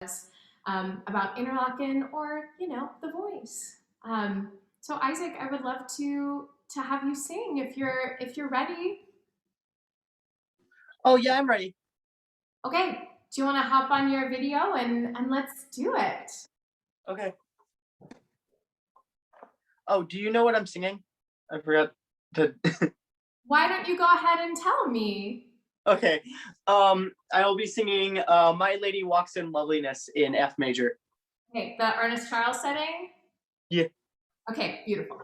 about Interlochen or, the voice. So Isaac, I would love to have you sing if you're ready. Oh yeah, I'm ready. Okay, do you want to hop on your video and let's do it? Okay. Oh, do you know what I'm singing? I forgot to. Why don't you go ahead and tell me? Okay. I will be singing "My Lady Walks in Loveliness" in F major. Okay, the Ernest Charles setting. Yeah. Okay, beautiful.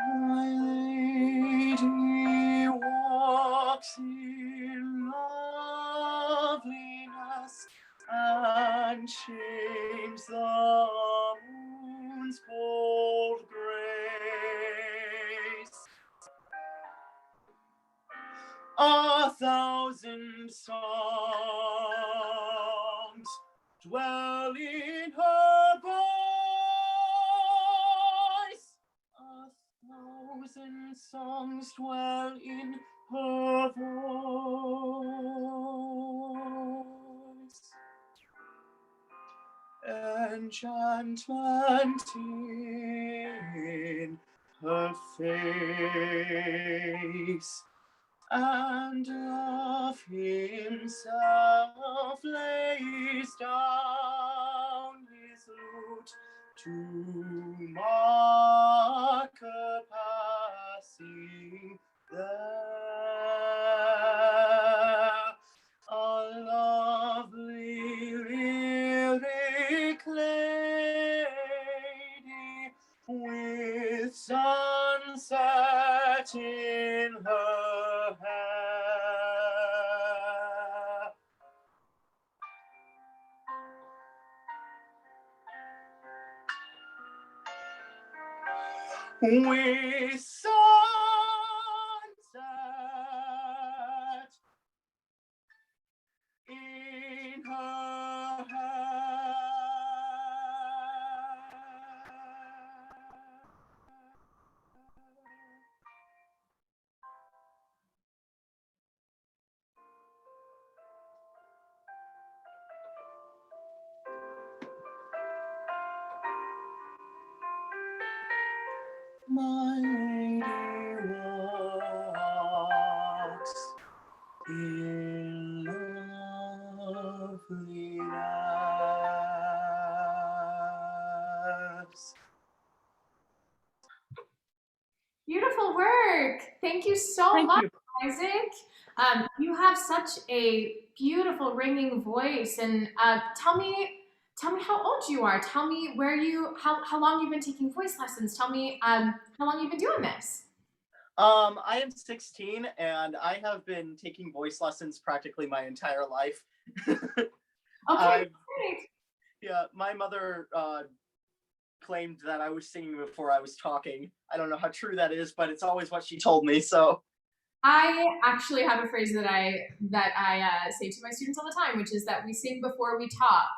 My lady walks in loveliness and shames the moon's cold grace. A thousand songs dwell in her voice. A thousand songs dwell in her voice. Enchantment in her face, and love himself lays down his lute to mark a passing there. A lovely lyric lady with sunset in her hair. With sunset in her hair. My lady walks in loveliness. Beautiful work. Thank you so Thank much, you. Isaac. You have such a beautiful ringing voice. And tell me how old you are. Tell me how long you've been taking voice lessons. Tell me how long you've been doing this. I am 16 and I have been taking voice lessons practically my entire life. Okay, I've great. Yeah, my mother claimed that I was singing before I was talking. I don't know how true that is, but it's always what she told me. So, I actually have a phrase that I say to my students all the time, which is that we sing before we talk.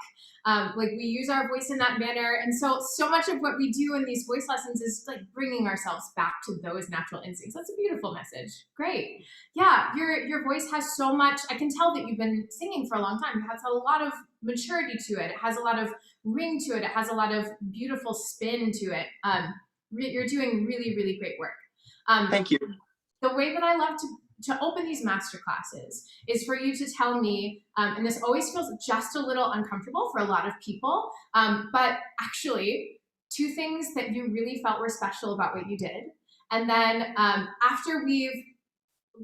Like we use our voice in that manner, and so much of what we do in these voice lessons is like bringing ourselves back to those natural instincts. That's a beautiful message. Great, yeah. Your voice has so much. I can tell that you've been singing for a long time. It has a lot of maturity to it. It has a lot of ring to it. It has a lot of beautiful spin to it. You're doing really, really great work. Um, thank you. the way that I love to open these master classes is for you to tell me, and this always feels just a little uncomfortable for a lot of people, but actually, two things that you really felt were special about what you did. And then after we've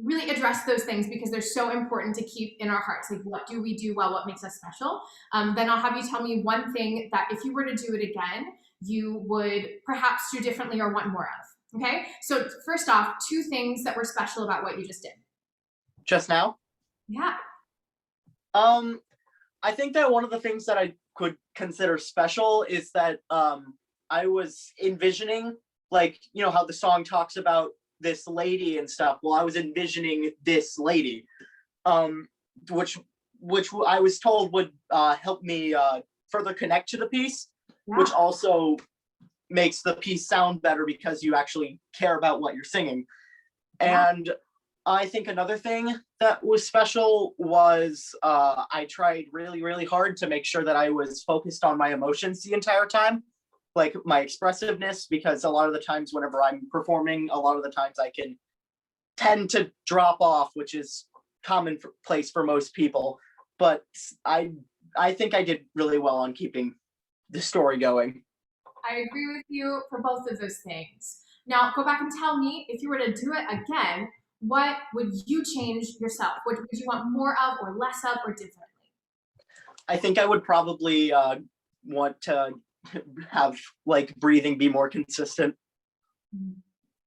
really addressed those things because they're so important to keep in our hearts, like what do we do well, what makes us special, then I'll have you tell me one thing that if you were to do it again, you would perhaps do differently or want more of. Okay, so first off, two things that were special about what you just did. Just now, Yeah. I think that one of the things that I could consider special is that I was envisioning, like, you know how the song talks about this lady and stuff. Well, I was envisioning this lady, um, which I was told would help me further connect to the piece, which Yeah. also makes the piece sound better because you actually care about what you're singing. Yeah. And I think another thing that was special was I tried really, really hard to make sure that I was focused on my emotions the entire time, like my expressiveness, because a lot of the times whenever I'm performing, a lot of the times I can tend to drop off, which is commonplace for most people. But I think I did really well on keeping the story going. I agree with you for both of those things. Now, go back and tell me if you were to do it again, what would you change yourself? What would you want more of, or less of, or differently? I think I would probably want to have like breathing be more consistent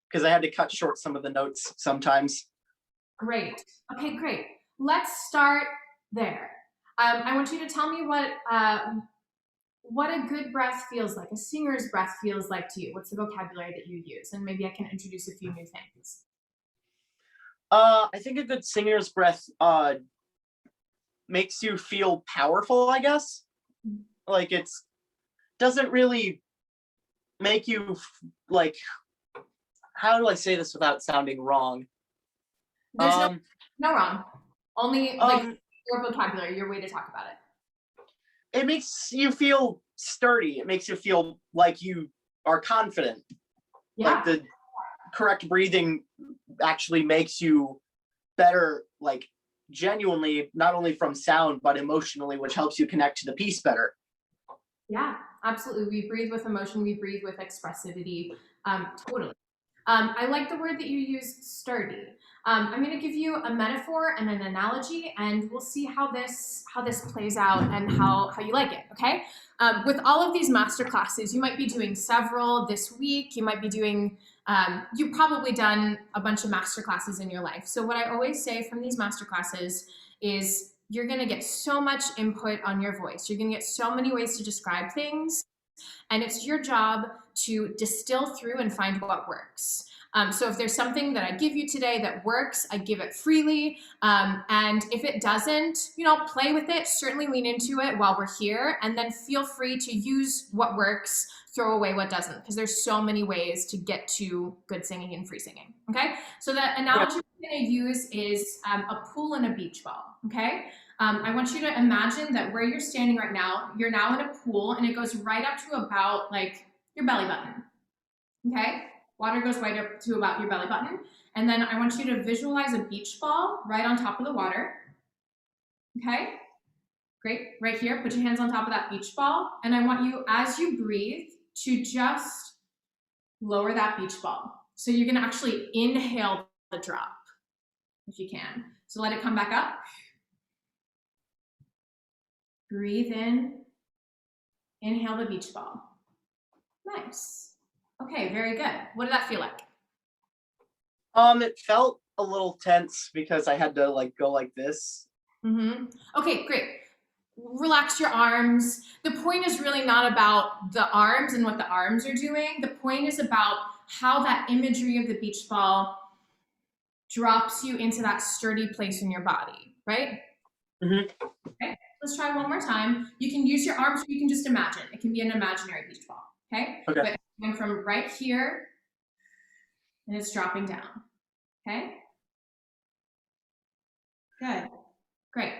because I had to cut short some of the notes sometimes. Great. Okay, great. Let's start there. I want you to tell me what a good breath feels like, a singer's breath feels like to you. What's the vocabulary that you use? And maybe I can introduce a few new things. I think a good singer's breath makes you feel powerful, I guess. Like it's doesn't really make you like, how do I say this without sounding wrong? There's Um no wrong. Only like um your vocabulary, your way to talk about it makes you feel sturdy. It makes you feel like you are confident. it. Like Yeah. the correct breathing actually makes you better, like genuinely, not only from sound but emotionally, which helps you connect to the piece better. Yeah, absolutely. We breathe with emotion, we breathe with expressivity. Totally. I like the word that you use, sturdy. I'm going to give you a metaphor and an analogy, and we'll see how this plays out and how you like it. Okay. With all of these master classes, you might be doing several this week. You might be doing. You've probably done a bunch of master classes in your life. So what I always say from these master classes is you're going to get so much input on your voice. You're going to get so many ways to describe things, and it's your job to distill through and find what works. So if there's something that I give you today that works, I give it freely. And if it doesn't, play with it, certainly lean into it while we're here, and then feel free to use what works, throw away what doesn't, because there's so many ways to get to good singing and free singing. Okay. So the Yeah. analogy we're going to use is a pool and a beach ball. Okay. I want you to imagine that where you're standing right now, you're now in a pool, and it goes right up to about like your belly button. Okay? Water goes right up to about your belly button. And then I want you to visualize a beach ball right on top of the water. Okay? Great. Right here, put your hands on top of that beach ball. And I want you, as you breathe, to just lower that beach ball. So you're going to actually inhale the drop, if you can. So let it come back up. Breathe in, inhale the beach ball. Nice. Okay, very good. What did that feel like? It felt a little tense because I had to like go like this. Okay, great. Relax your arms. The point is really not about the arms and what the arms are doing. The point is about how that imagery of the beach ball drops you into that sturdy place in your body, right? Okay, let's try one more time. You can use your arms or you can just imagine. It can be an imaginary beach ball, okay? Okay. But going from right here, and it's dropping down, okay? Good, great.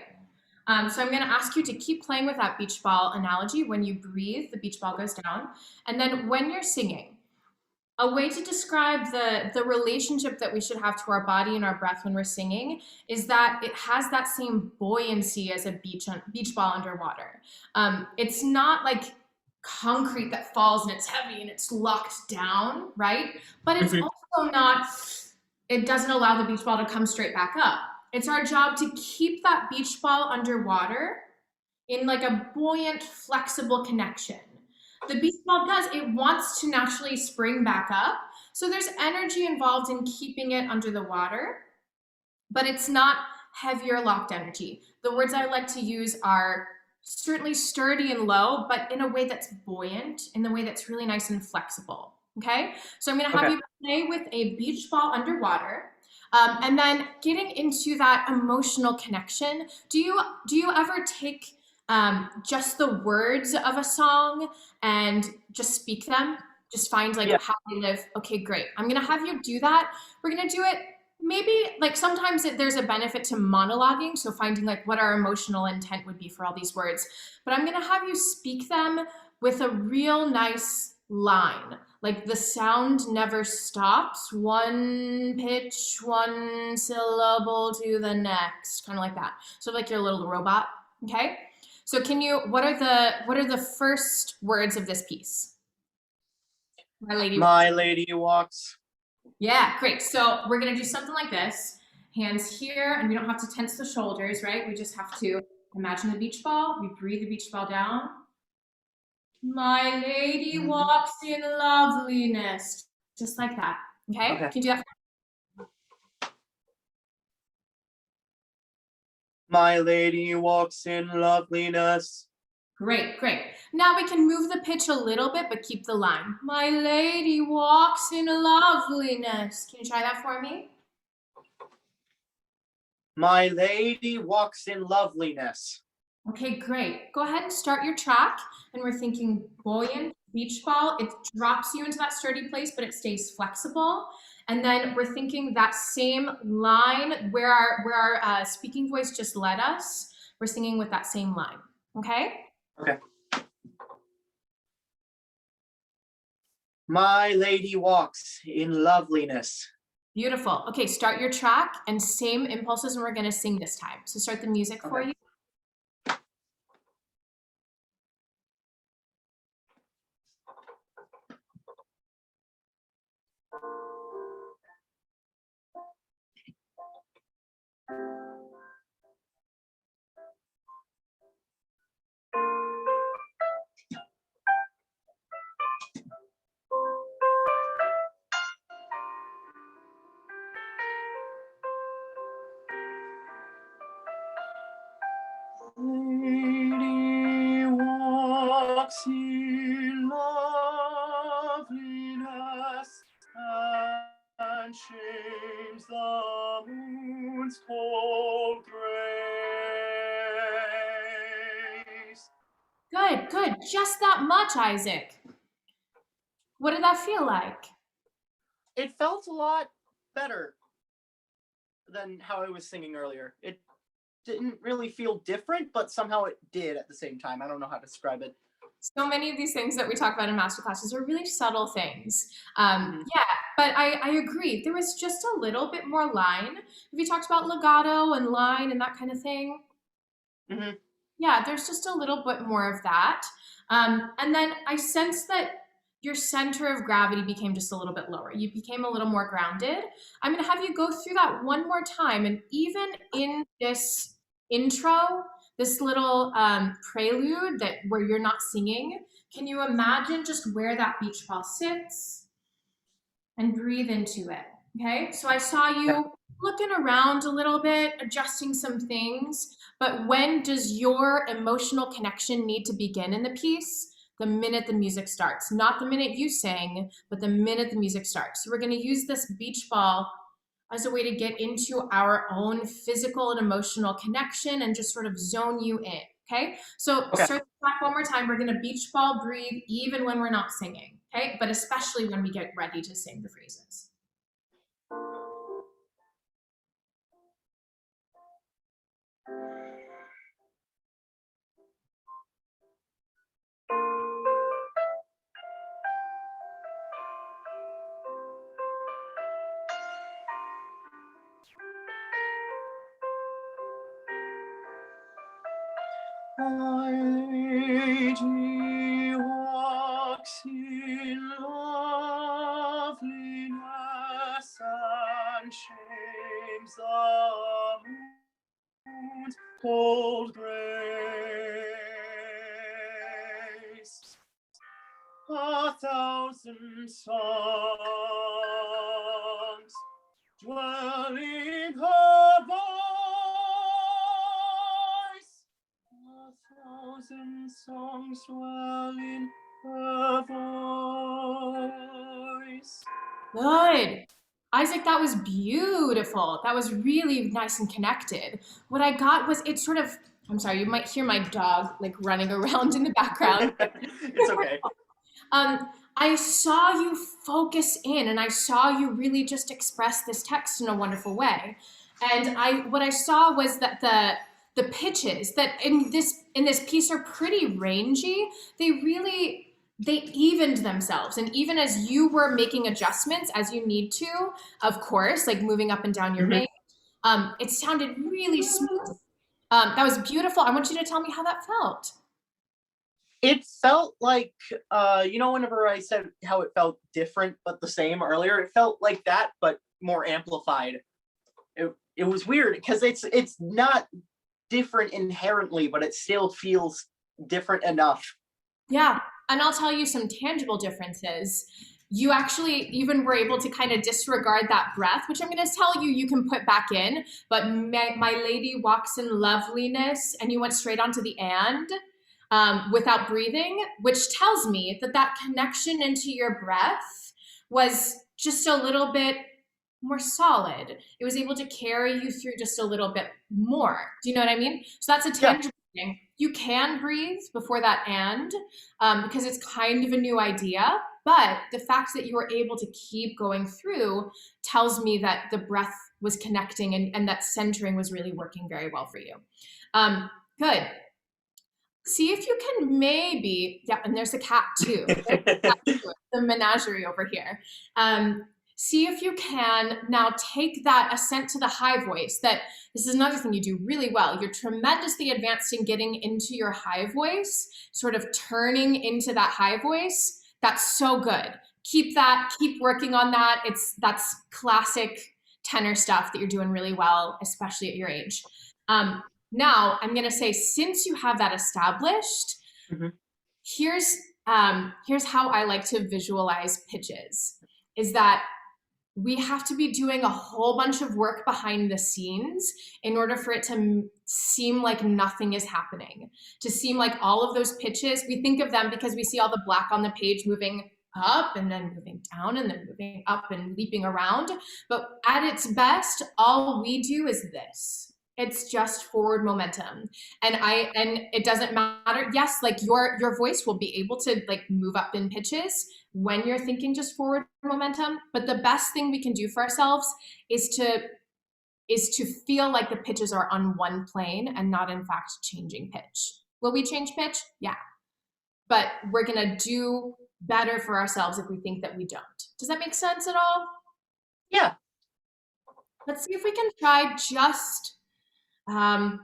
So I'm going to ask you to keep playing with that beach ball analogy. When you breathe, the beach ball goes down. And then when you're singing, a way to describe the relationship that we should have to our body and our breath when we're singing is that it has that same buoyancy as a beach ball underwater. It's not like concrete that falls and it's heavy and it's locked down, right? But it's also not, it doesn't allow the beach ball to come straight back up. It's our job to keep that beach ball underwater in like a buoyant, flexible connection. The beach ball does, it wants to naturally spring back up. So there's energy involved in keeping it under the water, but it's not heavier locked energy. The words I like to use are certainly sturdy and low, but in a way that's buoyant, in the way that's really nice and flexible. Okay, so I'm going to have Okay. you play with a beach ball underwater, and then getting into that emotional connection. Do you ever take just the words of a song and just speak them? Just find like Yeah. how they live. Okay, great. I'm going to have you do that. We're going to do it maybe like sometimes there's a benefit to monologuing, so finding like what our emotional intent would be for all these words, but I'm going to have you speak them with a real nice line, like the sound never stops, one pitch, one syllable to the next, kind of like that, so like you're a little robot. Okay, so what are the first words of this piece? My lady. My lady walks. Yeah, great. So we're gonna do something like this. Hands here, and we don't have to tense the shoulders, right? We just have to imagine the beach ball. We breathe the beach ball down. My lady Mhm. walks in loveliness. Just like that. Okay? Okay. Can you do that? My lady walks in loveliness. Great, great. Now we can move the pitch a little bit, but keep the line. My lady walks in loveliness. Can you try that for me? My lady walks in loveliness. Okay, great. Go ahead and start your track. And we're thinking buoyant beach ball. It drops you into that sturdy place, but it stays flexible. And then we're thinking that same line where our speaking voice just led us. We're singing with that same line. Okay? Okay. My lady walks in loveliness. Beautiful. Okay, start your track and same impulses, and we're going to sing this time. So start the music for Okay. you. Lady walks in loveliness and shames the moon's cold grace. Good, good. Just that much, Isaac. What did that feel like? It felt a lot better than how I was singing earlier. It didn't really feel different, but somehow it did at the same time. I don't know how to describe it. So many of these things that we talk about in master classes are really subtle things. Mhm. Yeah, but I agree. There was just a little bit more line. Have you talked about legato and line and that kind of thing? Mhm. Yeah, there's just a little bit more of that. And then I sense that your center of gravity became just a little bit lower. You became a little more grounded. I'm going to have you go through that one more time. And even in this intro, this little prelude that where you're not singing, can you imagine just where that beach ball sits and breathe into it? Okay, so I saw Yeah. you looking around a little bit, adjusting some things, but when does your emotional connection need to begin in the piece? The minute the music starts, not the minute you sing, but the minute the music starts. So we're going to use this beach ball as a way to get into our own physical and emotional connection and just sort of zone you in. Okay, so Okay. start the track one more time. We're going to beach ball breathe even when we're not singing. Okay, but especially when we get ready to sing the phrases. My lady walks in loveliness and shames the moon's cold grace. A thousand songs dwell in her voice. A dwell in her voice. Good. Isaac, that was beautiful. That was really nice and connected. What I got was it sort of, I'm sorry, you might hear my dog like running around in the background. It's okay. I saw you focus in and I saw you really just express this text in a wonderful way. And what I saw was that the pitches that in this piece are pretty rangy. They evened themselves. And even as you were making adjustments as you need to, of course, like moving up and down your range, it sounded really smooth. That was beautiful. I want you to tell me how that felt. It felt like, whenever I said how it felt different but the same earlier, it felt like that, but more amplified. It was weird because it's not different inherently, but it still feels different enough. Yeah, and I'll tell you some tangible differences. You actually even were able to kind of disregard that breath, which I'm going to tell you you can put back in, but my lady walks in loveliness, and you went straight onto the and without breathing, which tells me that connection into your breath was just a little bit more solid. It was able to carry you through just a little bit more. Do you know what I mean? So that's a tangible thing. You can breathe before that and because it's kind of a new idea, but the fact that you were able to keep going through tells me that the breath was connecting and that centering was really working very well for you. Good. See if you can maybe, yeah, and there's a cat too. The menagerie over here. See if you can now take that ascent to the high voice. That this is another thing you do really well. You're tremendously advanced in getting into your high voice, sort of turning into that high voice. That's so good. Keep that, keep working on that. That's classic tenor stuff that you're doing really well, especially at your age. Now I'm going to say, since you have that established, here's how I like to visualize pitches, is that we have to be doing a whole bunch of work behind the scenes in order for it to seem like nothing is happening, to seem like all of those pitches, we think of them because we see all the black on the page moving up and then moving down and then moving up and leaping around. But at its best, all we do is this. It's just forward momentum. And it doesn't matter. Yes, like your voice will be able to like move up in pitches when you're thinking just forward momentum. But the best thing we can do for ourselves is to feel like the pitches are on one plane and not in fact changing pitch. Will we change pitch? Yeah. But we're gonna do better for ourselves if we think that we don't. Does that make sense at all? Yeah. Let's see if we can try just, I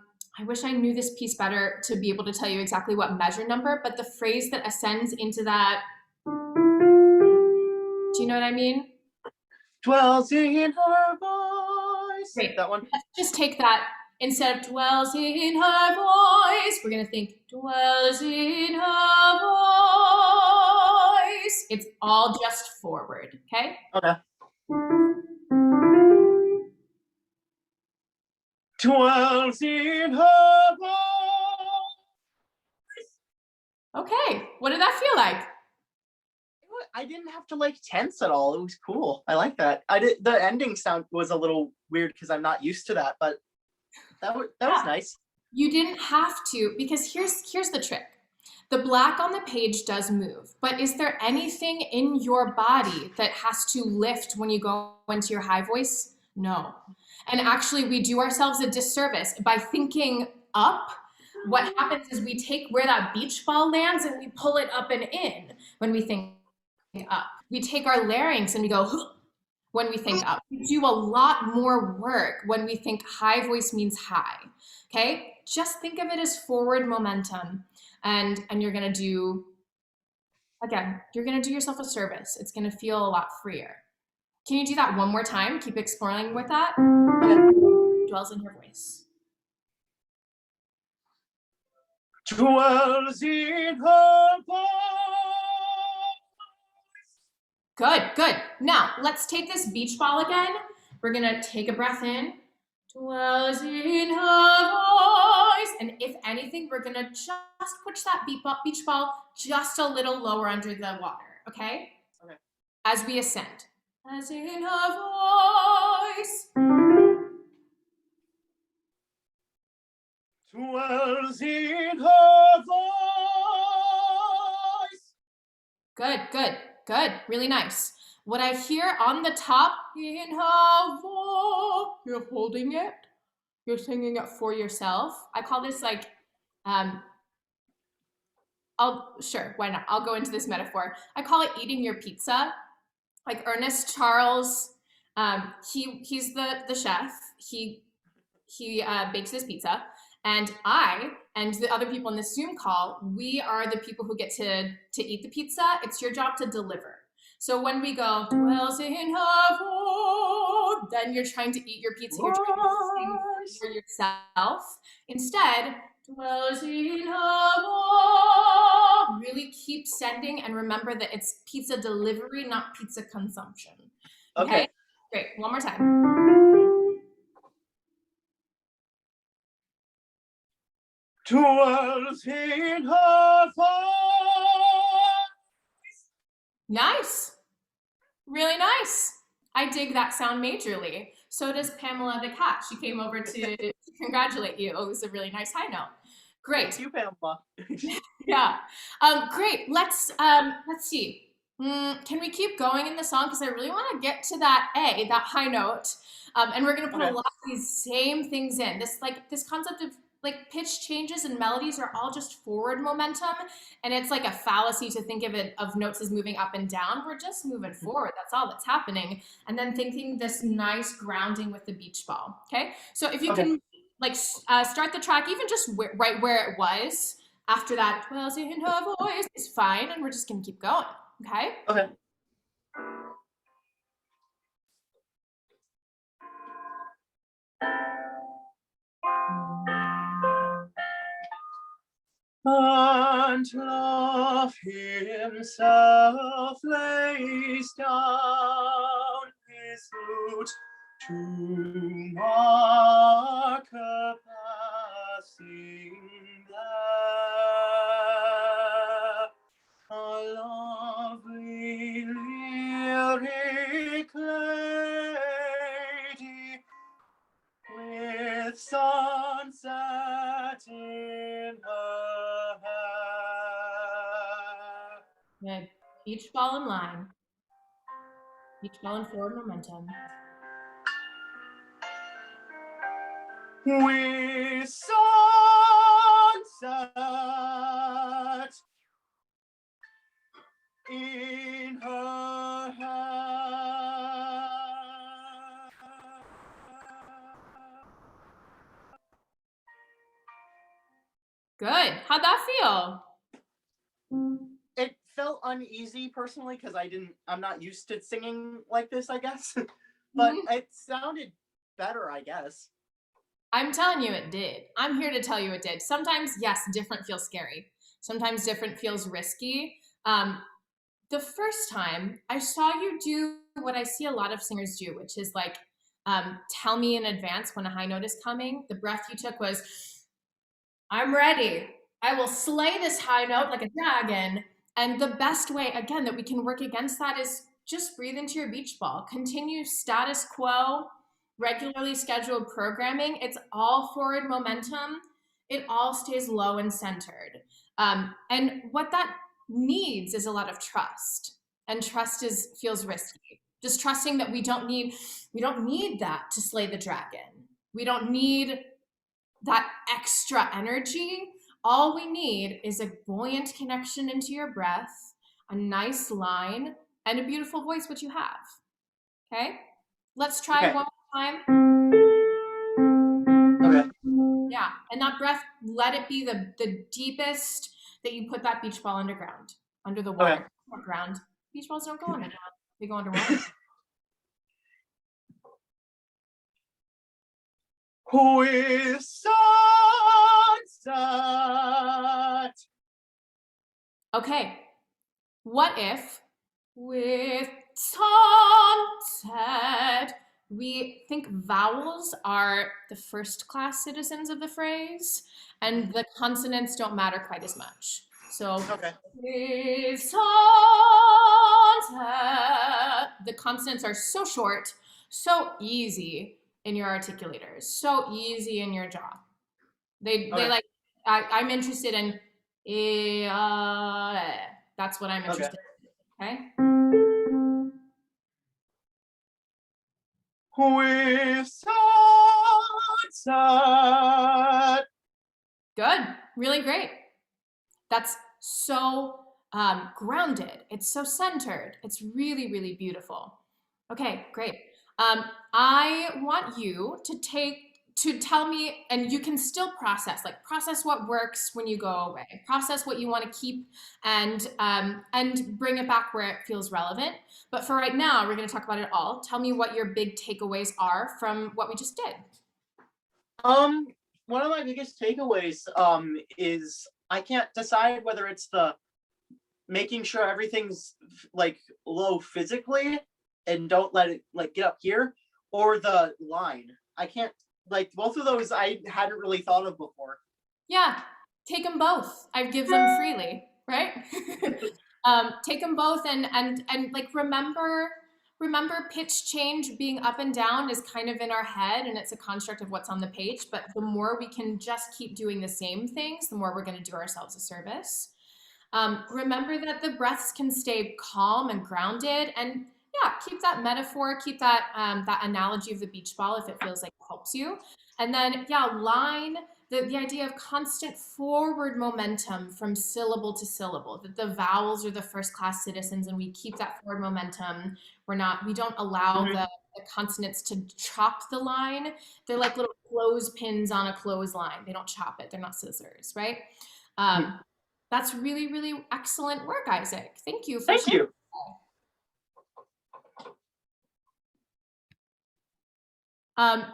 wish I knew this piece better to be able to tell you exactly what measure number, but the phrase that ascends into that, do you know what I mean? Dwells in her voice. Great. That one. Let's just take that. Instead of dwells in her voice, we're going to think dwells in her voice. It's all just forward, okay? Okay. Dwells in her voice. Okay, what did that feel like? I didn't have to like tense at all. It was cool. I like that. The ending sound was a little weird because I'm not used to that, but that was nice. You didn't have to, because here's the trick. The black on the page does move, but is there anything in your body that has to lift when you go into your high voice? No. And actually, we do ourselves a disservice by thinking up. What happens is we take where that beach ball lands and we pull it up and in when we think up. We take our larynx and we go when we think up. We do a lot more work when we think high voice means high. Okay? Just think of it as forward momentum, and you're gonna do, again, you're gonna do yourself a service. It's gonna feel a lot freer. Can you do that one more time? Keep exploring with that. Dwells in her voice. Dwells in her voice. Good, good. Now, let's take this beach ball again. We're gonna take a breath in. Dwells in her voice. And if anything, we're gonna just push that beach ball just a little lower under the water, okay? Okay. As we ascend. As in a voice. Dwells in her voice. Good, good, good. Really nice. What I hear on the top, in her voice, you're holding it. You're singing it for yourself. I call this like, sure, why not? I'll go into this metaphor. I call it eating your pizza. Like Ernest Charles, he's the chef. He bakes his pizza, and I and the other people in this Zoom call, we are the people who get to eat the pizza. It's your job to deliver. So when we go, dwells in heaven, then you're trying to eat your pizza. You're trying to sing for yourself. Instead, dwells in heaven. Really keep sending and remember that it's pizza delivery, not pizza consumption. Okay. Great. One more time. Dwells in her voice. Nice. Really nice. I dig that sound majorly. So does Pamela the cat. She came over to congratulate you. Oh, it was a really nice high note. Great. Thank you, Pamela. Yeah. Great. Let's see. Can we keep going in the song? Because I really want to get to that high note. And we're gonna put a lot of these same things in. This concept of like pitch changes and melodies are all just forward momentum, and it's like a fallacy to think of it of notes as moving up and down. We're just moving forward. That's all that's happening. And then thinking this nice grounding with the beach ball. Okay. So if you can like start the track even just right where it was. After that, dwells in her voice is fine, and we're just gonna keep going. Okay. Okay. And love himself lays down his lute to mark a passing there. A lovely lyric lady with sunset in her hair. Good. Beach ball in line. Beach ball in forward momentum. With sunset in her hair. Good. How'd that feel? It felt uneasy personally because I'm not used to singing like this, I guess. But it sounded better, I guess. I'm telling you it did. I'm here to tell you it did. Sometimes, yes, different feels scary. Sometimes different feels risky. The first time I saw you do what I see a lot of singers do, which is like, tell me in advance when a high note is coming. The breath you took was, I'm ready. I will slay this high note like a dragon. And the best way, again, that we can work against that is just breathe into your beach ball. Continue status quo, regularly scheduled programming. It's all forward momentum. It all stays low and centered. And what that needs is a lot of trust. And trust feels risky. Just trusting that we don't need that to slay the dragon. We don't need that extra energy. All we need is a buoyant connection into your breath, a nice line, and a beautiful voice, which you have. Okay? Let's try one more time. Okay. Yeah, and that breath, let it be the deepest that you put that beach ball underground, under the water. Okay. Ground. Beach balls don't go underground. They go underwater. With sunset. Okay. What if with sunset we think vowels are the first class citizens of the phrase, and the consonants don't matter quite as much. So, Okay. the consonants are so short, so easy in your articulators, so easy in your jaw. They Okay. like, I'm interested in, that's what I'm Okay. interested in, okay? With sunset. Good, really great. That's so grounded. It's so centered. It's really, really beautiful. Okay, great. I want you to tell me, and you can still process what works when you go away, process what you want to keep, and bring it back where it feels relevant. But for right now, we're going to talk about it all. Tell me what your big takeaways are from what we just did. One of my biggest takeaways is I can't decide whether it's the making sure everything's like low physically and don't let it like get up here, or the line. I can't, like, both of those I hadn't really thought of before. Yeah, take them both. I give them freely, right? Take them both, and like remember pitch change being up and down is kind of in our head, and it's a construct of what's on the page. But the more we can just keep doing the same things, the more we're going to do ourselves a service. Remember that the breaths can stay calm and grounded, and yeah, keep that metaphor, keep that analogy of the beach ball if it feels like it helps you. And then yeah, line the idea of constant forward momentum from syllable to syllable, that the vowels are the first class citizens and we keep that forward momentum. We don't allow Mhm. the consonants to chop the line. They're like little clothespins on a clothesline. They don't chop it. They're not scissors, right? Um, that's really, really excellent work, Isaac. Thank you for Thank sharing. you.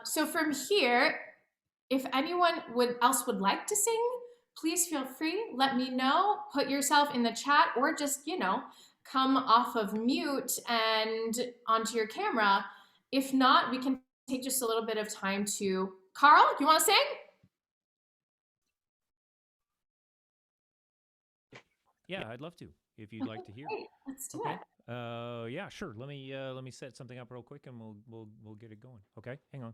So from here, if anyone would like to sing, please feel free. Let me know. Put yourself in the chat, or just come off of mute and onto your camera. If not, we can take just a little bit of time to. Carl, you want to sing? Yeah, I'd love to, if you'd like to hear. Great. Let's do Okay. it. Yeah, sure. Let me set something up real quick, and we'll get it going. Okay, hang on.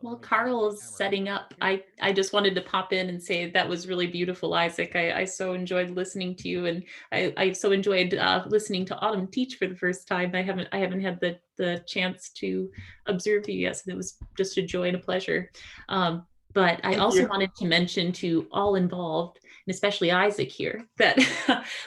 While Let me turn Carl my is camera setting on up, here. I just wanted to pop in and say that was really beautiful, Isaac. I so enjoyed listening to you, and I so enjoyed listening to Autumn teach for the first time. I haven't had the chance to observe you yet, so it was just a joy and a pleasure. But I Thank also you. wanted to mention to all involved, and especially Isaac here, that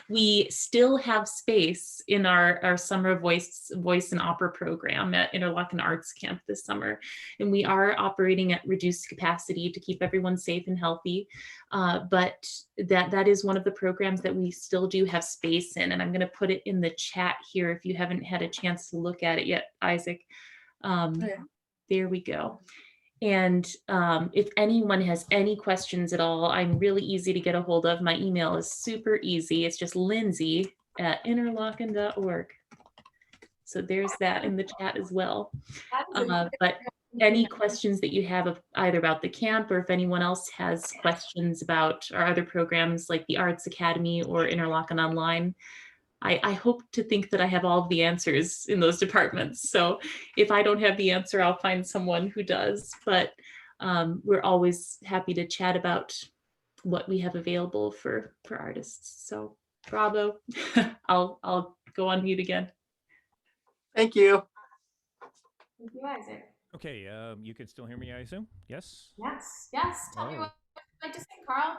we still have space in our summer voice and opera program at Interlochen Arts Camp this summer. And we are operating at reduced capacity to keep everyone safe and healthy. But that is one of the programs that we still do have space in. And I'm going to put it in the chat here if you haven't had a chance to look at it yet, Isaac. There we go. And if anyone has any questions at all, I'm really easy to get a hold of. My email is super easy. It's just lindsay@interlochen.org. So there's that in the chat as well. But any questions that you have either about the camp, or if anyone else has questions about our other programs like the Arts Academy or Interlochen Online, I hope to think that I have all of the answers in those departments. So if I don't have the answer, I'll find someone who does. But we're always happy to chat about what we have available for artists. So bravo. I'll go on mute again. Thank you. Thank you, Isaac. Okay, you can still hear me, I assume? Yes? Yes. Tell me what you'd like to sing, Carl.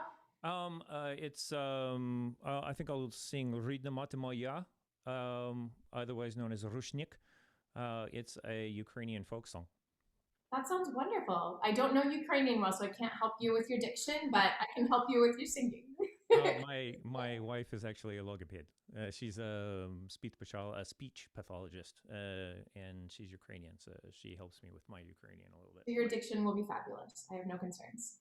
It's I think I'll sing Ridna Mati Moya, otherwise known as Rushnik. It's a Ukrainian folk song. That sounds wonderful. I don't know Ukrainian well, so I can't help you with your diction, but I can help you with your singing. My wife is actually a logoped. She's a speech pathologist, and she's Ukrainian, so she helps me with my Ukrainian a little bit. Your diction will be fabulous. I have no concerns.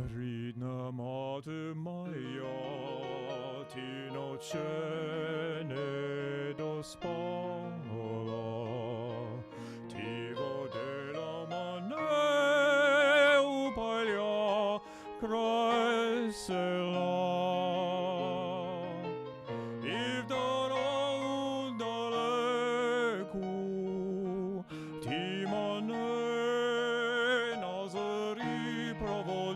Rідна мати моя, ти ноче не доспала, ти водила мене у поля край села. І в дорогу далеку ти мене на зорі проводжала,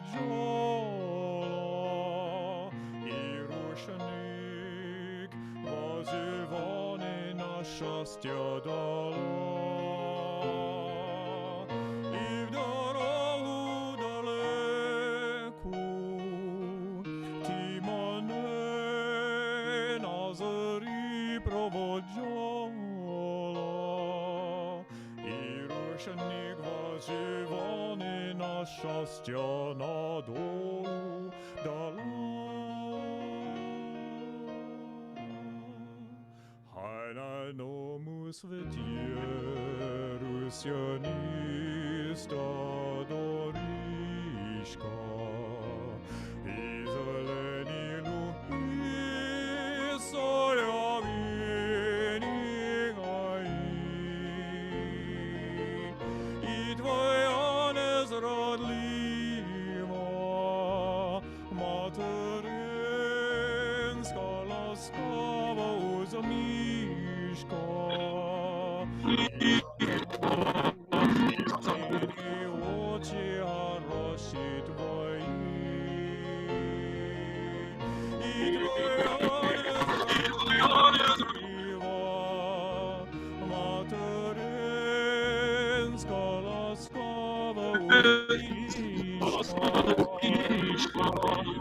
і рушник возиваний на щастя дала. І в дорогу далеку ти мене на зорі проводжала, і рушник возиваний на щастя на долу дала. Хай на новому світі русяниста доріжка, і зелені луги соляні гаї, і твоя незрадлива материнська ласкава усмішка, і очі хороші твої, і твоя незрадлива материнська ласкава усмішка, і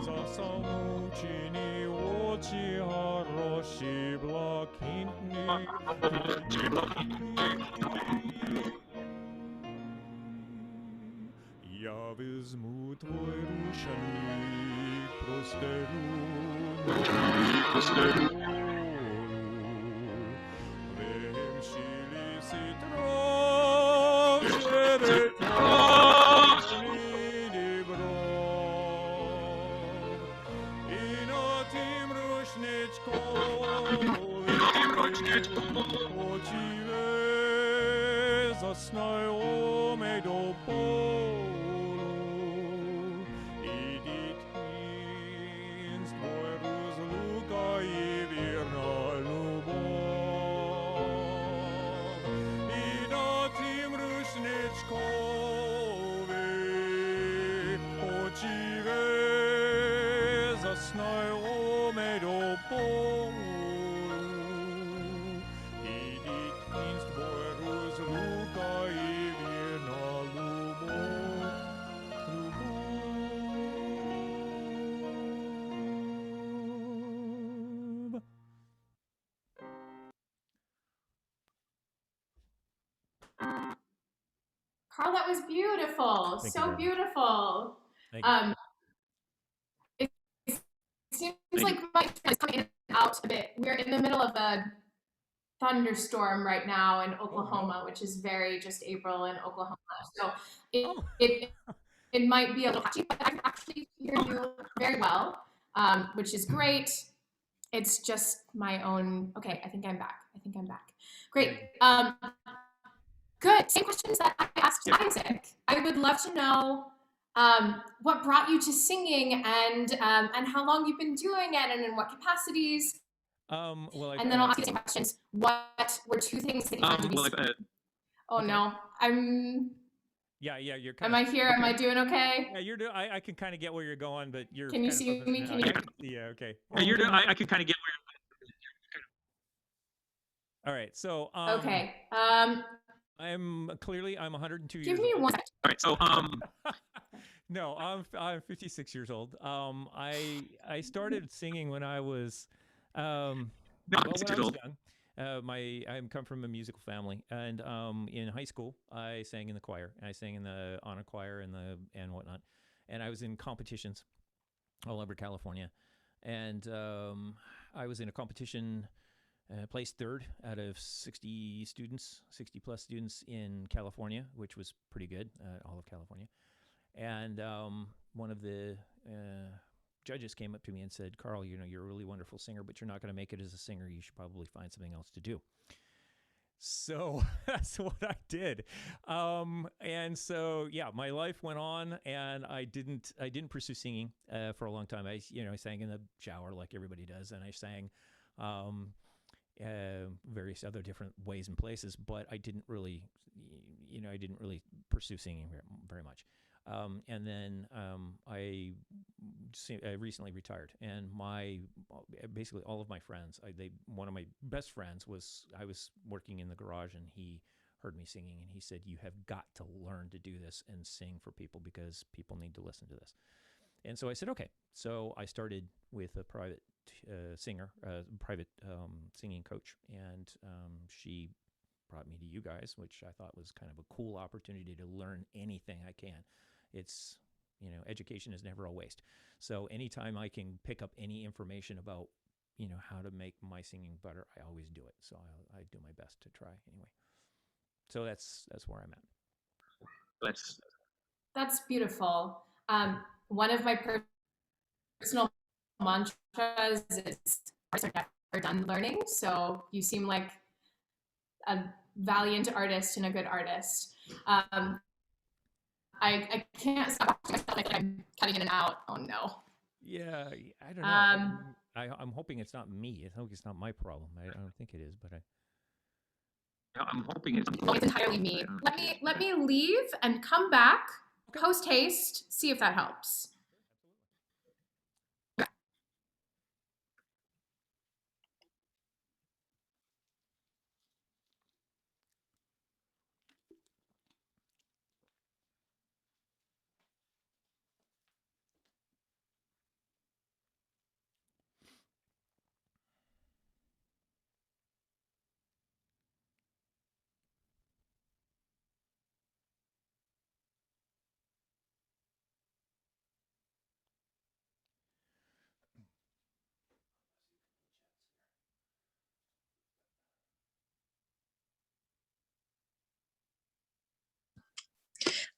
засамучені очі хороші блакитні. Я візьму твой рушник, простеру вимші ліси трав, череташні дібров, і на тім рушничкові очіве заснай омей до полу, і дитинство розлука і вірна любов, і на тім рушничкові очіве заснай омей до полу, і дитинство розлука і вірна любов. Carl, that was beautiful. Thank you So very much. beautiful. Thank you. It seems like my is coming in and out a bit. We're in the middle of a thunderstorm right now in Oklahoma, which is very just April in Oklahoma. So it Oh. it might be a little patchy, but I can actually hear you very well, which is great. It's just my own. Okay, I think I'm back. Great. Good. Same questions that I asked Isaac. I would love to know what brought you to singing and how long you've been doing it and in what capacities. Well, And then I'll ask you the same questions. What were two things that you had to be? Oh okay. no, Yeah, you're Am kind I here? Am I doing okay? Yeah, you're doing. I can kind of get where you're going, but you're. Can you kind of see focusing me? on- Can you? Yeah. Okay. Yeah, you're doing. I can kind of get where. All right. So. Okay. I'm 102 years Give me old. one. All right. So No, I'm 56 years old. I started singing when I was no, when I 56 years was old. young. I come from a musical family, and in high school I sang in the choir. I sang in the honor choir and whatnot, and I was in competitions all over California, and I was in a competition. Placed third out of 60 plus students in California, which was pretty good, all of California. And one of the judges came up to me and said, "Carl, you know, you're a really wonderful singer, but you're not going to make it as a singer. You should probably find something else to do." So that's what I did. And so, yeah, my life went on, and I didn't pursue singing for a long time. I sang in the shower like everybody does, and I sang various other different ways and places, but I didn't really pursue singing very much. And then I recently retired, and basically all of my friends, one of my best friends I was working in the garage, and he heard me singing, and he said, "You have got to learn to do this and sing for people, because people need to listen to this." And so I said, okay. So I started with a private private singing coach, and she brought me to you guys, which I thought was kind of a cool opportunity to learn anything I can. It's, education is never a waste. So anytime I can pick up any information about, how to make my singing better, I always do it. So I do my best to try anyway. So that's where I'm at. That's beautiful. One of my personal mantras is artists are never done learning. So you seem like a valiant artist and a good artist. I can't stop myself. I think I'm cutting in and out. Oh no. Yeah, I don't know. I'm hoping it's not me. I hope it's not my problem. I don't think it is, but I'm hoping it's entirely me. Let me leave and come back Okay. post haste. See if that helps.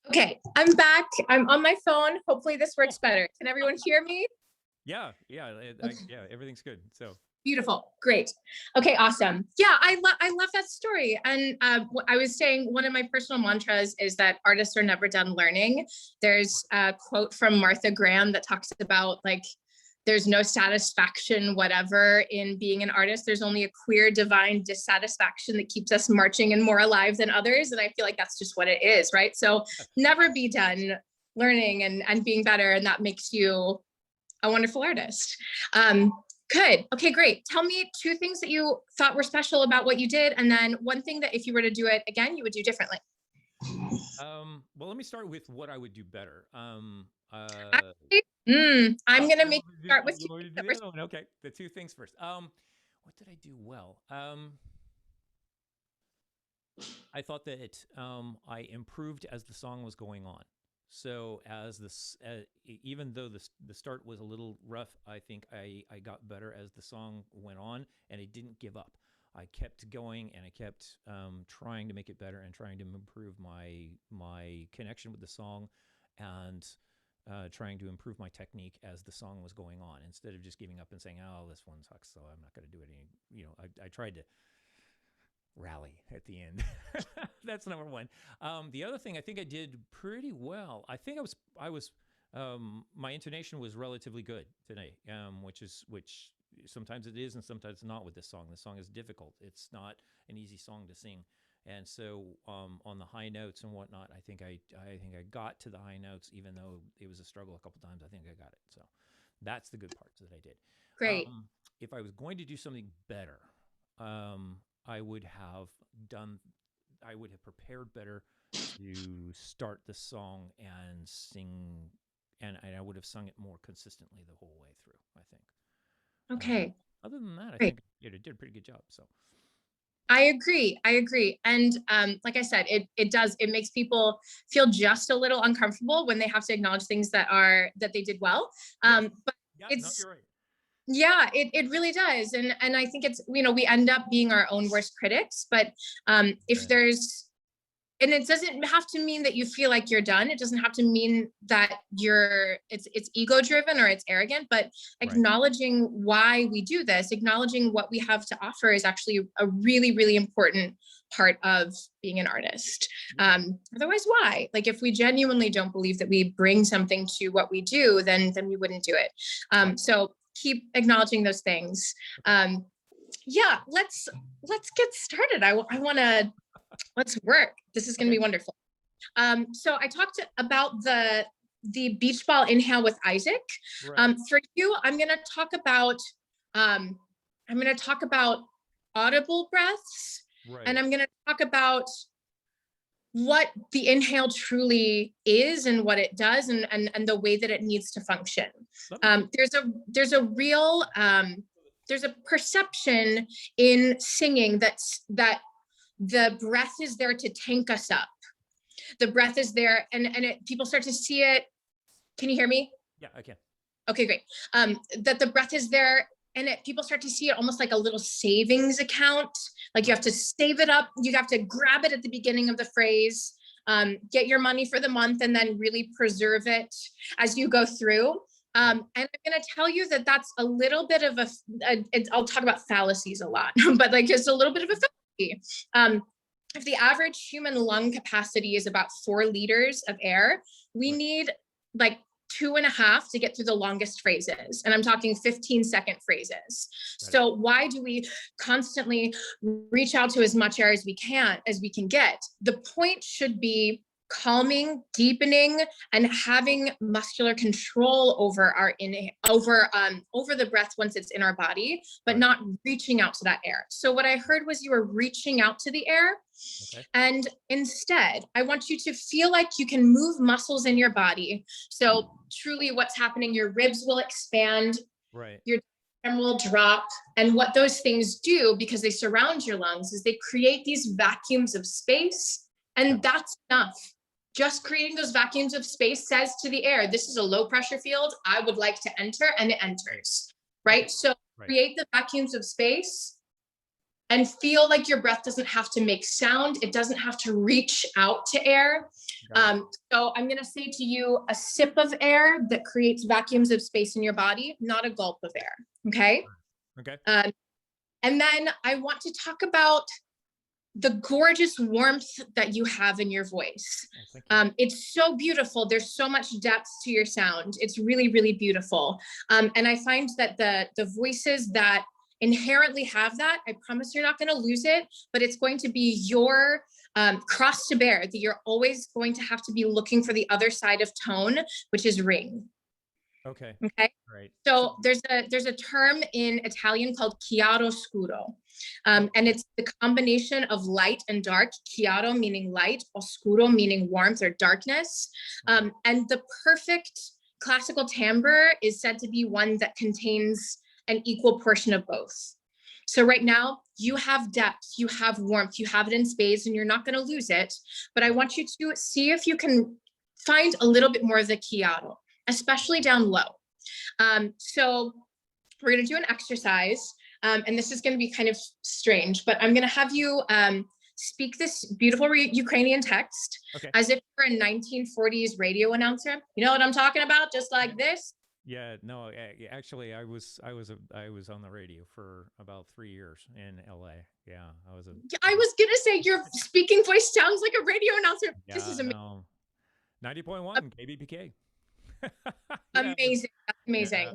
Okay, I'm back. I'm on my phone. Hopefully this works better. Can everyone hear me? yeah, everything's good. So Beautiful. Great. Okay, awesome. Yeah, I love that story. And I was saying one of my personal mantras is that artists are never done learning. There's a quote from Martha Graham that talks about there's no satisfaction whatever in being an artist. There's only a queer divine dissatisfaction that keeps us marching and more alive than others. And I feel like that's just what it is, right? So never be done learning and being better. And that makes you a wonderful artist. Good. Okay, great. Tell me 2 things that you thought were special about what you did, and then 1 thing that if you were to do it again, you would do differently. Well, let me start with what I would do better. Actually, I'm gonna make you start with 2 things that were Okay, the 2 things first. What did I do well? I thought that I improved as the song was going on. So as this, even though the start was a little rough, I think I got better as the song went on, and I didn't give up. I kept going, and I kept trying to make it better and trying to improve my connection with the song, and trying to improve my technique as the song was going on, instead of just giving up and saying, "Oh, this one sucks, so I'm not going to do it any." I tried to rally at the end. That's number 1. The other thing I think I did pretty well. I think I was my intonation was relatively good today, which sometimes it is and sometimes not with this song. This song is difficult. It's not an easy song to sing. And so on the high notes and whatnot, I think I got to the high notes, even though it was a struggle a couple times. I think I got it. So that's the good parts that I did. great. If I was going to do something better, I would have prepared better to start the song and sing, and I would have sung it more consistently the whole way through, I think. Okay. Other than that, I Great. think it did a pretty good job. So I agree. And like I said, it makes people feel just a little uncomfortable when they have to acknowledge things that they did well. But you're right. yeah, it really does. And I think it's, we end up being our own worst critics, but if and it doesn't have to mean that you feel like you're done. It doesn't have to mean that it's ego driven or it's arrogant, but acknowledging why we do this, acknowledging what we have to offer is actually a really, really important part of being an artist. Otherwise, why? Like, if we genuinely don't believe that we bring something to what we do, then we wouldn't do it. So keep acknowledging those things. Yeah, let's get started. I want to, let's work. This is going to be wonderful. So I talked about the beach ball inhale with Isaac. For you, I'm going to talk about audible breaths. And I'm going to talk about what the inhale truly is and what it does and the way that it needs to function. There's a perception in singing that the breath is there to tank us up. The breath is there and people start to see it. Can you hear me? Yeah, I can. Okay, great. That the breath is there and people start to see it almost like a little savings account. Like you have to save it up. You have to grab it at the beginning of the phrase, get your money for the month, and then really preserve it as you go through. And I'm going to tell you that that's a little bit of I'll talk about fallacies a lot, but like just a little bit of a fallacy. If the average human lung capacity is about 4 liters of air, we need like 2.5 to get through the longest phrases. And I'm talking 15-second phrases. So why do we constantly reach out to as much air as we can get? The point should be calming, deepening, and having muscular control over our over the breath once it's in our body, but not reaching out to that air. So what I heard was you were reaching out to the air. And instead, I want you to feel like you can move muscles in your body. So truly what's happening, your ribs will expand, your diaphragm will drop. And what those things do, because they surround your lungs, is they create these vacuums of space. And that's enough. Just creating those vacuums of space says to the air, this is a low pressure field. I would like to enter, and it enters, right? So create the vacuums of space and feel like your breath doesn't have to make sound. It doesn't have to reach out to air. So I'm going to say to you, a sip of air that creates vacuums of space in your body, not a gulp of air. Okay. And then I want to talk about the gorgeous warmth that you have in your voice. It's so beautiful. There's so much depth to your sound. It's really, really beautiful. And I find that the voices that inherently have that, I promise you're not going to lose it, but it's going to be your cross to bear, that you're always going to have to be looking for the other side of tone, which is ring. Okay. So there's a term in Italian called chiaro scuro. And it's the combination of light and dark, chiaro meaning light, oscuro meaning warmth or darkness. And the perfect classical timbre is said to be one that contains an equal portion of both. So right now you have depth, you have warmth, you have it in spades, and you're not going to lose it. But I want you to see if you can find a little bit more of the chiaro, especially down low. So we're going to do an exercise, and this is going to be kind of strange, but I'm going to have you speak this beautiful Ukrainian text as if you're a 1940s radio announcer. You know what I'm talking about? Just like this. Yeah, no, actually, I was on the radio for about 3 years in LA. Yeah, I was gonna say your speaking voice sounds like a radio announcer. Yeah, this is amazing. No. 90.1 KBPK. Amazing, amazing.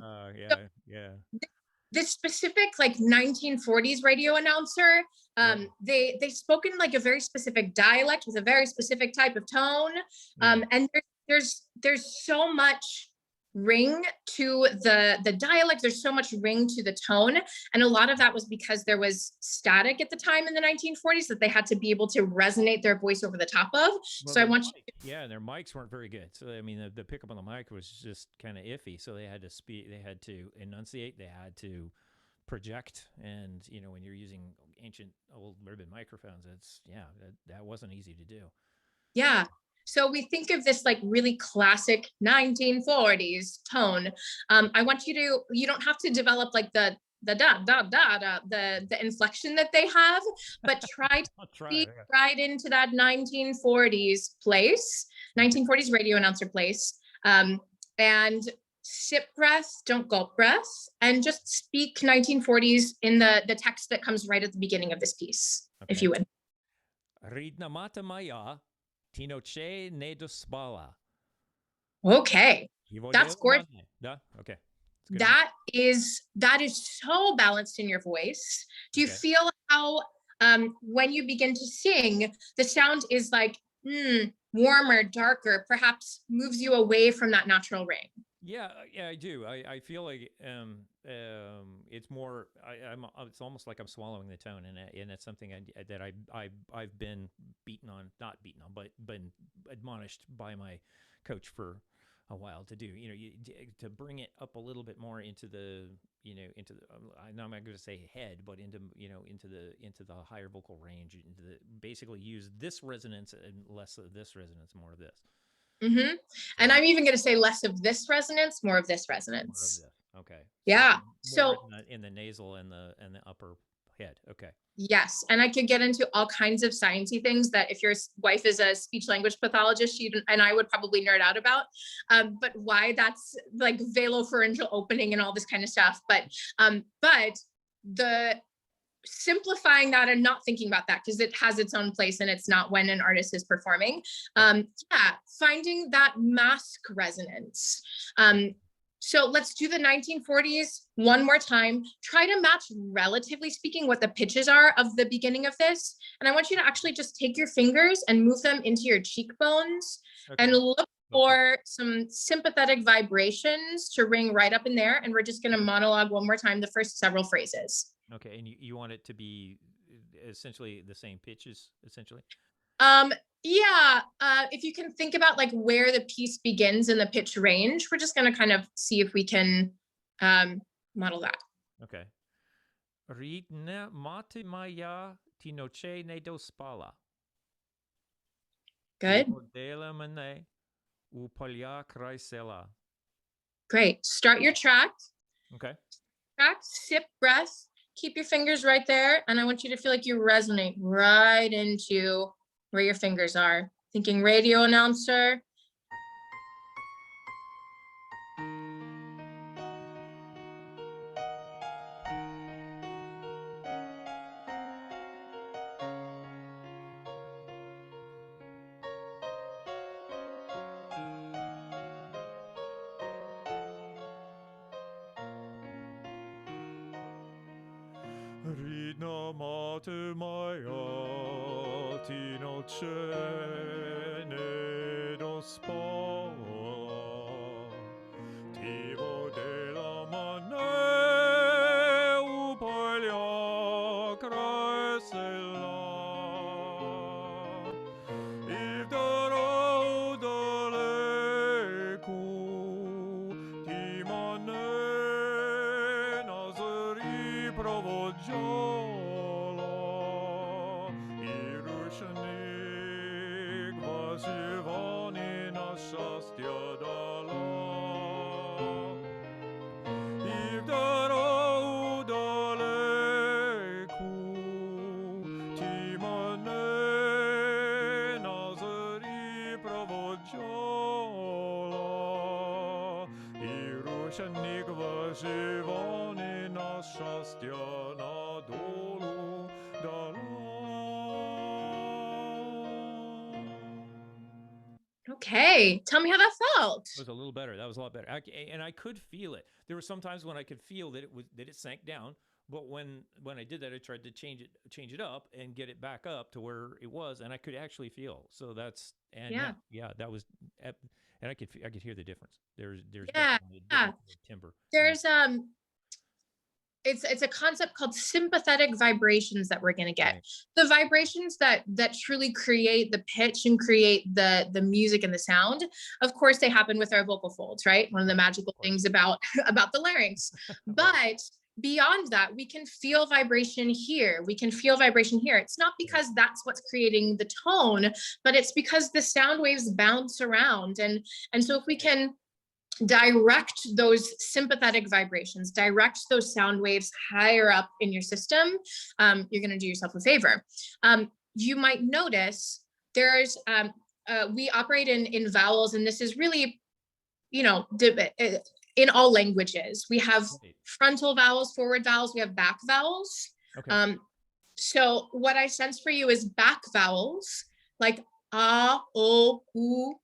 This specific like 1940s radio announcer, they spoke in like a very specific dialect with a very specific type of tone, and there's so much ring to the dialect. There's so much ring to the tone, and a lot of that was because there was static at the time in the 1940s that they had to be able to resonate their voice over the top of. So I want you. Yeah, and their mics weren't very good. So I mean, the pickup on the mic was just kind of iffy. So they had to speak. They had to enunciate. They had to project. And you know, when you're using ancient old ribbon microphones, that wasn't easy to do. Yeah. So we think of this like really classic 1940s tone. I want you don't have to develop like the the da da da da, the inflection that they have, but try to speak right into that 1940s place, 1940s radio announcer place, and sip breath, don't gulp breath, and just speak 1940s in the text that comes right at the beginning of this piece, if you would. Ridna mata maya, tinoche ne dospala. Okay, that's gorgeous. Okay. That is so balanced in your voice. Do you feel how when you begin to sing, the sound is like warmer, darker, perhaps moves you away from that natural ring? Yeah, I do. I feel like it's more. It's almost like I'm swallowing the tone, and it's something that I've been not beaten on, but been admonished by my coach for a while to do. To bring it up a little bit more into the I'm not going to say head, but into the higher vocal range, basically use this resonance and less of this resonance, more of this. Mm-hmm. And I'm even going to say less of this resonance, more of this resonance. More of this. Okay. Yeah. So in the nasal and the upper head. Okay. Yes. And I could get into all kinds of sciencey things that if your wife is a speech language pathologist, she and I would probably nerd out about, but why that's like velopharyngeal opening and all this kind of stuff. But the simplifying that and not thinking about that because it has its own place and it's not when an artist is performing. Finding that mask resonance. So let's do the 1940s one more time. Try to match, relatively speaking, what the pitches are of the beginning of this. And I want you to actually just take your fingers and move them into your cheekbones and look for some sympathetic vibrations to ring right up in there. And we're just going to monologue one more time the first several phrases. Okay, and you want it to be essentially the same pitches, essentially? If you can think about like where the piece begins in the pitch range, we're just going to kind of see if we can model that. Okay. Ridne mate maya tinoche ne dospala. Good. Great. Start your track. Okay. Track, sip, breath. Keep your fingers right there. And I want you to feel like you resonate right into where your fingers are. Thinking radio announcer. Ridna mate maya tinoche ne dospala. Tivo de la mane upalya crescella. If the road leku timane nazari provojola. Irushanik vasivani na shastya dala. If the road leku timane nazari provojola. Irushanik vasivani na shastya na dolu dala. Okay. Tell me how that felt. It was a little better. That was a lot better. And I could feel it. There were some times when I could feel that it sank down. But when I did that, I tried to change it up and get it back up to where it was, and I could actually feel. So that's that was, and I could hear the difference. There's definitely a difference in timbre. There's it's a concept called sympathetic vibrations that we're going to get. Right. The vibrations that truly create the pitch and create the music and the sound. Of course, they happen with our vocal folds, right? One of the magical things about the larynx. But beyond that, we can feel vibration here. We can feel vibration here. It's not because that's what's creating the tone, but it's because the sound waves bounce around. And so if we can direct those sympathetic vibrations, direct those sound waves higher up in your system, you're going to do yourself a favor. You might notice there's, we operate in vowels, and this is really, you know, in all languages. We have frontal vowels, forward vowels, we have back vowels. Okay. So what I sense for you is back vowels, like a, o, u,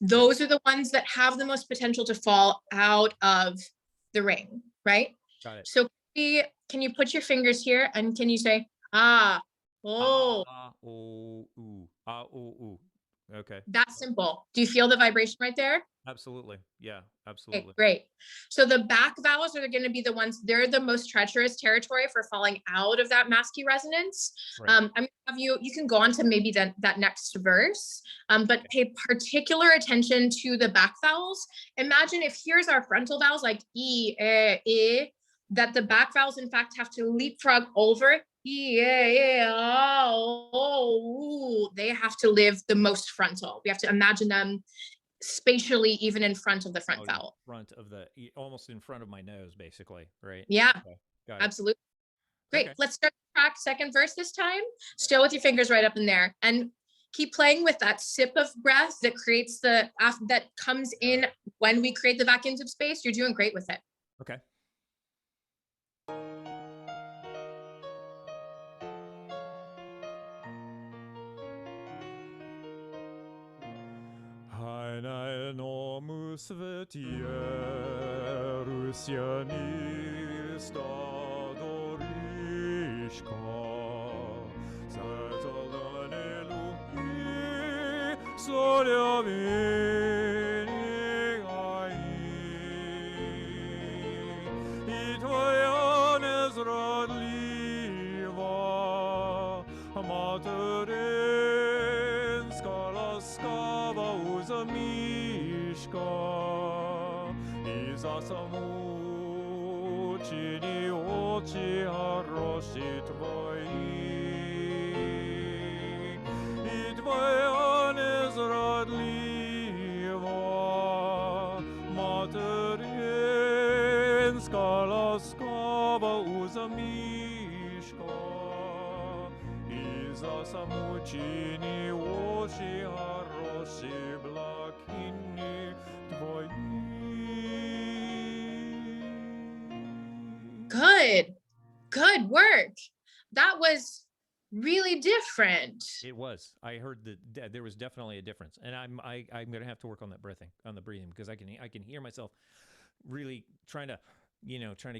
those are the ones that have the most potential to fall out of the ring, right? Got it. So can you put your fingers here and can you say ah, oh? Ah, oh, ooh. Ah, oh, ooh. Okay. That's simple. Do you feel the vibration right there? Absolutely. Yeah, Okay, absolutely. great. So the back vowels are going to be the ones, they're the most treacherous territory for falling out of that masky resonance. Right. I'm going to have you can go on to maybe that next verse, but pay particular attention to the back vowels. Imagine if here's our frontal vowels like e, that the back vowels in fact have to leapfrog over. They have to live the most frontal. We have to imagine them spatially even in front of the front vowel. Front of almost in front of my nose, basically, right? Yeah, okay. Got it. Absolutely. Great. Okay. Let's start the track, second verse this time. Still with your fingers right up in there, and keep playing with that sip of breath that creates that comes in when we create the vacuums of space. You're doing great with it. Okay. Hajnaj nomu svetier, Rusianista doriška, zazalane luhi, soljavini I tvoja nezradljiva, materinska laskava uzamiška, I za samučini oči haroši tvoji. I tvoja nezradljiva, materinska laskava uzamiška, I za samučini oči haroši blakini tvoji. Good work. That was really different. It was. I heard that there was definitely a difference, and I'm gonna have to work on that breathing, because I can hear myself really trying to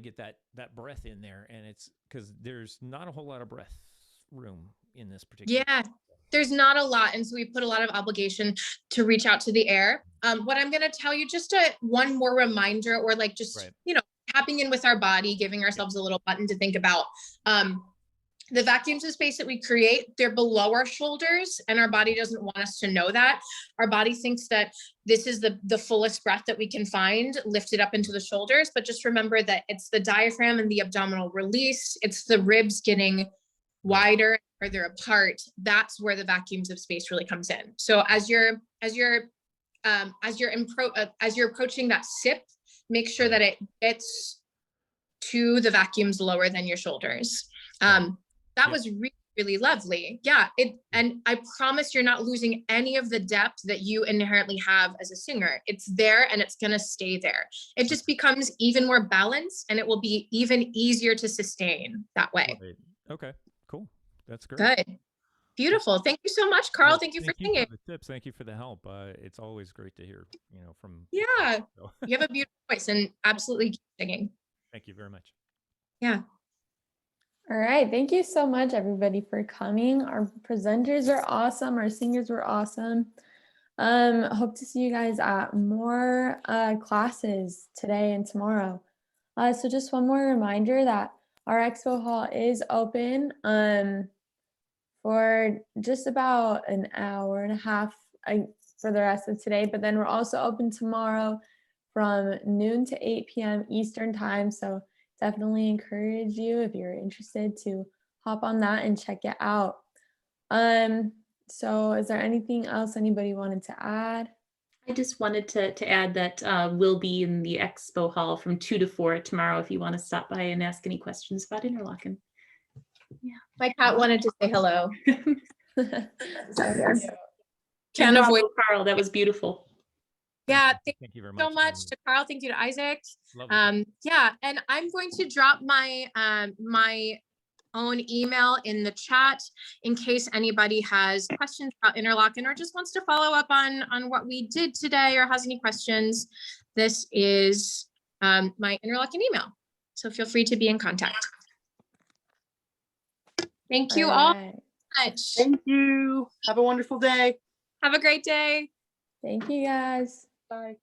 get that breath in there, and it's because there's not a whole lot of breath room in this particular. Yeah, there's not a lot, and so we put a lot of obligation to reach out to the air. What I'm going to tell you, just one more reminder, or like just tapping in with our body, giving ourselves a little button to think about. The vacuums of space that we create, they're below our shoulders, and our body doesn't want us to know that. Our body thinks that this is the fullest breath that we can find lifted up into the shoulders, but just remember that it's the diaphragm and the abdominal release. It's the ribs getting wider or they're apart. That's where the vacuums of space really comes in. So as you're approaching that sip, make sure that it gets to the vacuums lower than your shoulders. That was really, really lovely. Yeah. And I promise you're not losing any of the depth that you inherently have as a singer. It's there and it's going to stay there. It just becomes even more balanced, and it will be even easier to sustain that way. Right. Okay, cool. That's great. Good. Beautiful. Thank you so much, Carl. Thank you for singing. For the tips. Thank you for the help. It's always great to hear, from. Yeah. So. You have a beautiful voice, and absolutely keep singing. Thank you very much. Yeah. All right. Thank you so much, everybody, for coming. Our presenters are awesome. Our singers were awesome. Hope to see you guys at more classes today and tomorrow. So just one more reminder that our expo hall is open for just about an hour and a half for the rest of today. But then we're also open tomorrow from noon to 8 p.m. Eastern time. So definitely encourage you, if you're interested, to hop on that and check it out. So is there anything else anybody wanted to add? I just wanted to add that we'll be in the expo hall from 2 to 4 tomorrow if you want to stop by and ask any questions about Interlochen. My cat wanted to say hello. Can't Bravo, avoid. Carl, that was beautiful. Yeah, Thank you very much. so much to Carl. Thank you to Isaac. Lovely. Yeah, and I'm going to drop my my own email in the chat in case anybody has questions about Interlochen or just wants to follow up on what we did today or has any questions. This is my Interlochen email, so feel free to be in contact. Thank you all right. much. Thank you. Have a wonderful day. Have a great day. Thank you guys. Bye.